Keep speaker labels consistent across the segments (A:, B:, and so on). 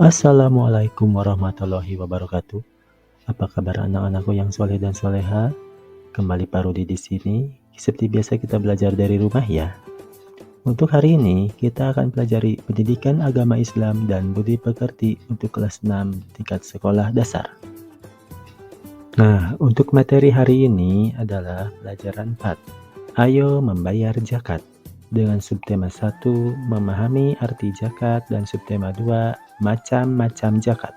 A: Assalamualaikum warahmatullahi wabarakatuh. Apa kabar anak-anakku yang soleh dan soleha? Kembali Pak Rudi di sini. Seperti biasa kita belajar dari rumah ya. Untuk hari ini kita akan pelajari pendidikan agama Islam dan budi pekerti untuk kelas 6 tingkat sekolah dasar. Nah, untuk materi hari ini adalah pelajaran 4. Ayo membayar zakat. Dengan subtema 1, memahami arti zakat, dan subtema 2, macam-macam zakat.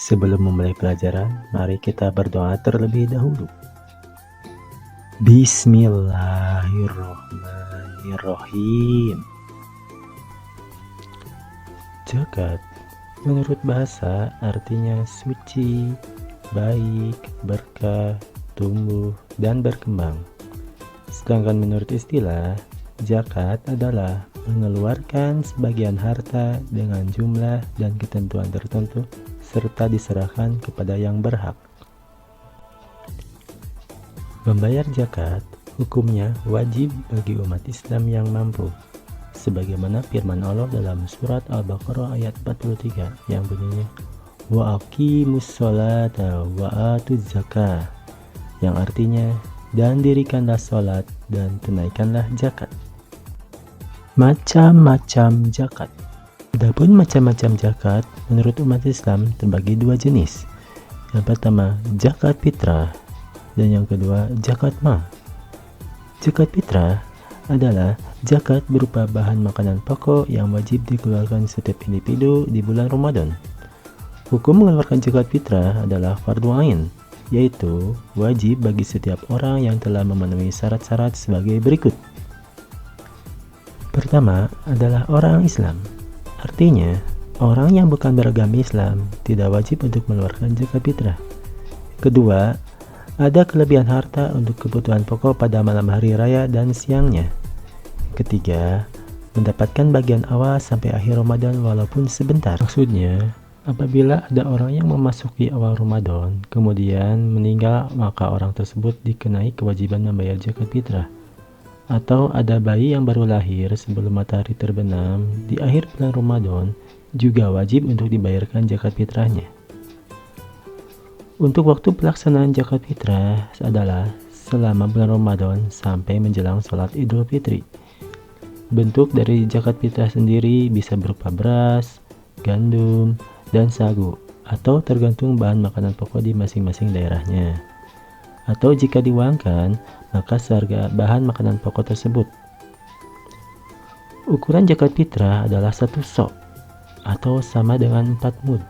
A: Sebelum memulai pelajaran, mari kita berdoa terlebih dahulu. Bismillahirrohmanirrohim. Zakat, menurut bahasa, artinya suci, baik, berkah, tumbuh, dan berkembang. Sedangkan menurut istilah, zakat adalah mengeluarkan sebagian harta dengan jumlah dan ketentuan tertentu serta diserahkan kepada yang berhak. Membayar zakat hukumnya wajib bagi umat Islam yang mampu, sebagaimana firman Allah dalam surat Al-Baqarah ayat 43 yang bunyinya wa aqimus sholata wa atuz zakah, yang artinya dan dirikanlah sholat dan tunaikanlah zakat. Macam-macam zakat. Adapun macam-macam zakat menurut umat Islam terbagi dua jenis. Yang pertama zakat fitrah dan yang kedua zakat mal. Zakat fitrah adalah zakat berupa bahan makanan pokok yang wajib dikeluarkan setiap individu di bulan Ramadan. Hukum mengeluarkan zakat fitrah adalah fardhu ain, yaitu wajib bagi setiap orang yang telah memenuhi syarat-syarat sebagai berikut. Pertama adalah orang Islam, artinya orang yang bukan beragama Islam tidak wajib untuk mengeluarkan zakat fitrah. Kedua, ada kelebihan harta untuk kebutuhan pokok pada malam hari raya dan siangnya. Ketiga, mendapatkan bagian awal sampai akhir Ramadan walaupun sebentar. Maksudnya, apabila ada orang yang memasuki awal Ramadan kemudian meninggal, maka orang tersebut dikenai kewajiban membayar zakat fitrah. Atau ada bayi yang baru lahir sebelum matahari terbenam di akhir bulan Ramadan juga wajib untuk dibayarkan zakat fitrahnya. Untuk waktu pelaksanaan zakat fitrah adalah selama bulan Ramadan sampai menjelang sholat Idul Fitri. Bentuk dari zakat fitrah sendiri bisa berupa beras, gandum, dan sagu, atau tergantung bahan makanan pokok di masing-masing daerahnya. Atau jika diuangkan, maka seharga bahan makanan pokok tersebut. Ukuran zakat fitrah adalah 1 sok, atau sama dengan 4 mud.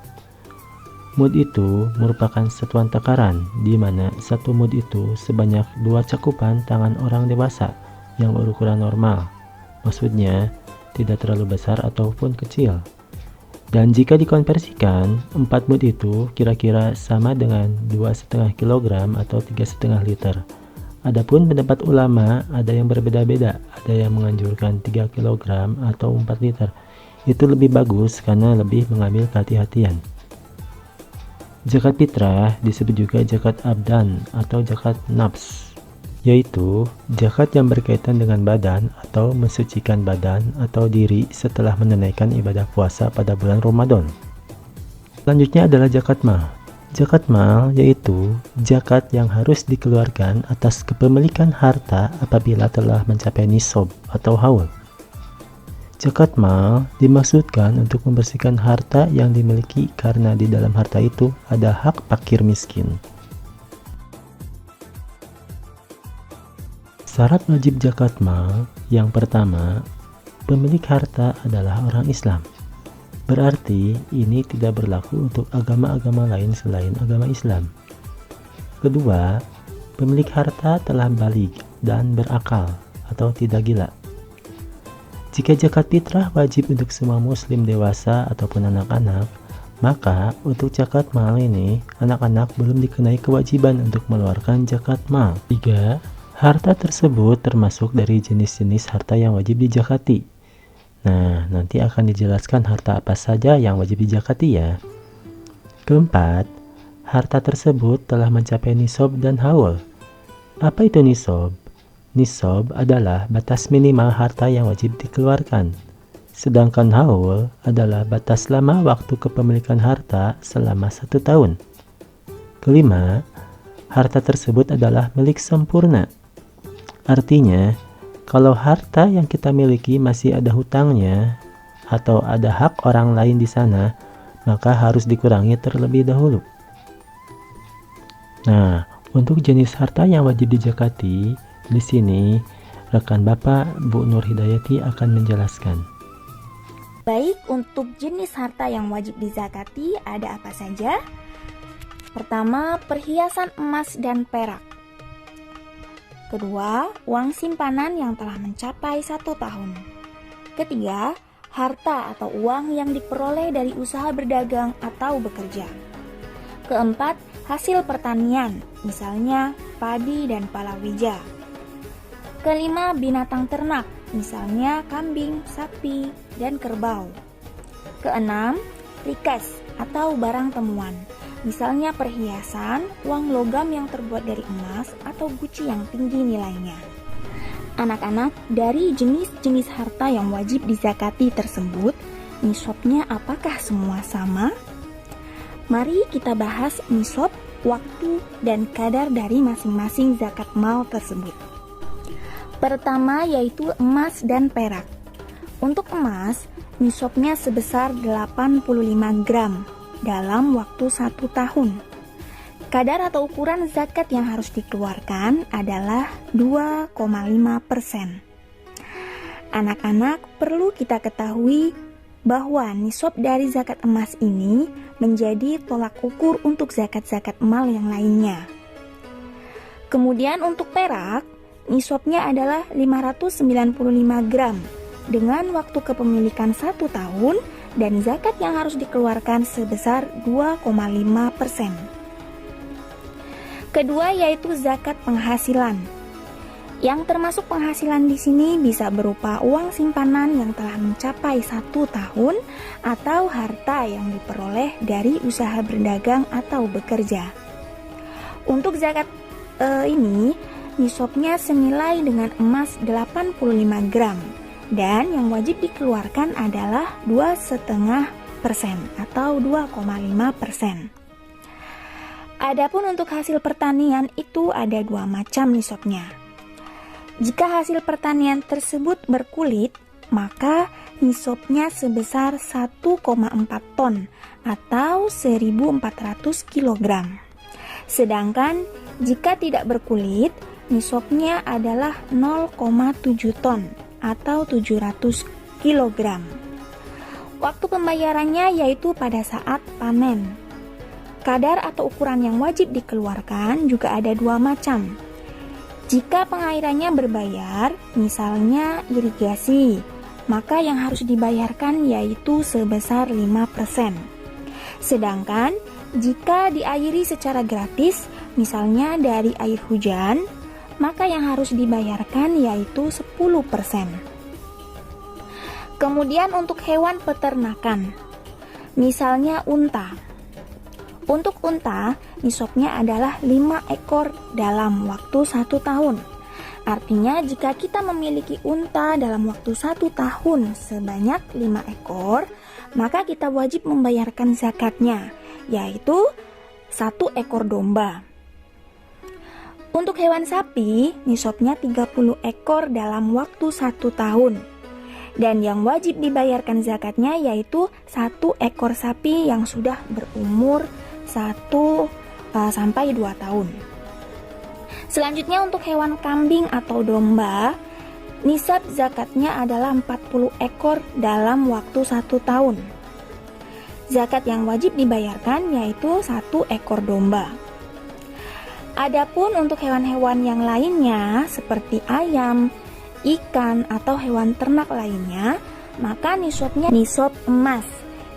A: Mud itu merupakan satuan takaran, di mana 1 mud itu sebanyak 2 cakupan tangan orang dewasa yang berukuran normal. Maksudnya, tidak terlalu besar ataupun kecil. Dan jika dikonversikan, 4 mud itu kira-kira sama dengan 2,5 kg atau 3,5 liter. Adapun pendapat ulama ada yang berbeda-beda, ada yang menganjurkan 3 kg atau 4 liter. Itu lebih bagus karena lebih mengambil kehati-hatian. Zakat fitrah disebut juga zakat abdan atau zakat nafs, yaitu zakat yang berkaitan dengan badan atau mensucikan badan atau diri setelah menunaikan ibadah puasa pada bulan Ramadan. Selanjutnya adalah zakat mal. Zakat mal yaitu zakat yang harus dikeluarkan atas kepemilikan harta apabila telah mencapai nisab atau haul. Zakat mal dimaksudkan untuk membersihkan harta yang dimiliki karena di dalam harta itu ada hak fakir miskin. Syarat wajib zakat mal yang pertama, pemilik harta adalah orang Islam. Berarti ini tidak berlaku untuk agama-agama lain selain agama Islam. Kedua, pemilik harta telah baligh dan berakal atau tidak gila. Jika zakat fitrah wajib untuk semua muslim dewasa ataupun anak-anak, maka untuk zakat mal ini anak-anak belum dikenai kewajiban untuk mengeluarkan zakat mal. 3. Harta tersebut termasuk dari jenis-jenis harta yang wajib dizakati. Nah, nanti akan dijelaskan harta apa saja yang wajib dizakati ya. Keempat, harta tersebut telah mencapai nisab dan haul. Apa itu nisab? Nisab adalah batas minimal harta yang wajib dikeluarkan. Sedangkan haul adalah batas lama waktu kepemilikan harta selama 1 tahun. Kelima, harta tersebut adalah milik sempurna. Artinya, kalau harta yang kita miliki masih ada hutangnya atau ada hak orang lain di sana, maka harus dikurangi terlebih dahulu. Nah, untuk jenis harta yang wajib dizakati, di sini rekan Bapak Bu Nur Hidayati akan menjelaskan.
B: Baik, untuk jenis harta yang wajib dizakati ada apa saja? Pertama, perhiasan emas dan perak. Kedua, uang simpanan yang telah mencapai 1 tahun. Ketiga, harta atau uang yang diperoleh dari usaha berdagang atau bekerja. Keempat, hasil pertanian, misalnya padi dan palawija. Kelima, binatang ternak, misalnya kambing, sapi, dan kerbau. Keenam, rikas atau barang temuan, misalnya perhiasan, uang logam yang terbuat dari emas atau guci yang tinggi nilainya. Anak-anak, dari jenis-jenis harta yang wajib dizakati tersebut, nisabnya apakah semua sama? Mari kita bahas nisab, waktu, dan kadar dari masing-masing zakat mal tersebut. Pertama yaitu emas dan perak. Untuk emas, nisabnya sebesar 85 gram dalam waktu 1 tahun. Kadar atau ukuran zakat yang harus dikeluarkan adalah 2,5%. Anak-anak, perlu kita ketahui bahwa nisab dari zakat emas ini menjadi tolak ukur untuk zakat-zakat mal yang lainnya. Kemudian untuk perak, nisabnya adalah 595 gram dengan waktu kepemilikan 1 tahun dan zakat yang harus dikeluarkan sebesar 2,5%. Kedua yaitu zakat penghasilan. Yang termasuk penghasilan di sini bisa berupa uang simpanan yang telah mencapai 1 tahun atau harta yang diperoleh dari usaha berdagang atau bekerja. Untuk zakat ini, nisabnya senilai dengan emas 85 gram dan yang wajib dikeluarkan adalah 2,5% atau 2,5%. Adapun untuk hasil pertanian itu ada 2 macam nisabnya. Jika hasil pertanian tersebut berkulit, maka nisabnya sebesar 1,4 ton atau 1.400 kg. Sedangkan jika tidak berkulit, nisabnya adalah 0,7 ton atau 700 kg. Waktu pembayarannya yaitu pada saat panen. Kadar atau ukuran yang wajib dikeluarkan juga ada 2 macam. Jika pengairannya berbayar, misalnya irigasi, maka yang harus dibayarkan yaitu sebesar 5%. Sedangkan jika diairi secara gratis, misalnya dari air hujan, maka yang harus dibayarkan yaitu 10%. Kemudian untuk hewan peternakan, misalnya unta. Untuk unta, nisabnya adalah 5 ekor dalam waktu 1 tahun. Artinya jika kita memiliki unta dalam waktu 1 tahun sebanyak 5 ekor, maka kita wajib membayarkan zakatnya, yaitu 1 ekor domba. Untuk hewan sapi, nisabnya 30 ekor dalam waktu 1 tahun. Dan yang wajib dibayarkan zakatnya yaitu 1 ekor sapi yang sudah berumur 1 sampai 2 tahun. Selanjutnya untuk hewan kambing atau domba, nisab zakatnya adalah 40 ekor dalam waktu 1 tahun. Zakat yang wajib dibayarkan yaitu 1 ekor domba. Adapun untuk hewan-hewan yang lainnya seperti ayam, ikan atau hewan ternak lainnya, maka nisabnya nisab emas,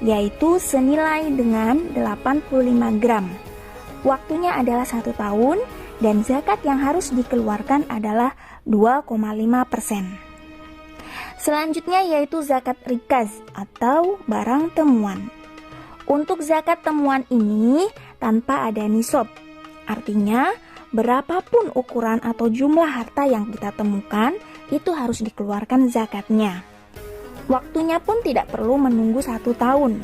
B: yaitu senilai dengan 85 gram. Waktunya adalah 1 tahun dan zakat yang harus dikeluarkan adalah 2,5%. Selanjutnya yaitu zakat rikaz atau barang temuan. Untuk zakat temuan ini tanpa ada nisab. Artinya, berapapun ukuran atau jumlah harta yang kita temukan, itu harus dikeluarkan zakatnya. Waktunya pun tidak perlu menunggu 1 tahun,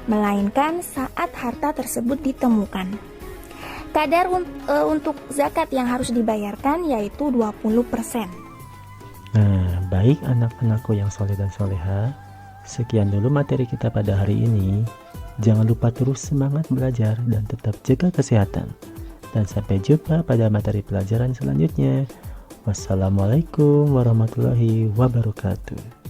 B: melainkan saat harta tersebut ditemukan. Kadar untuk zakat yang harus dibayarkan yaitu 20%.
A: Nah, baik anak-anakku yang soleh dan soleha, sekian dulu materi kita pada hari ini. Jangan lupa terus semangat belajar dan tetap jaga kesehatan. Dan sampai jumpa pada materi pelajaran selanjutnya. Wassalamualaikum warahmatullahi wabarakatuh.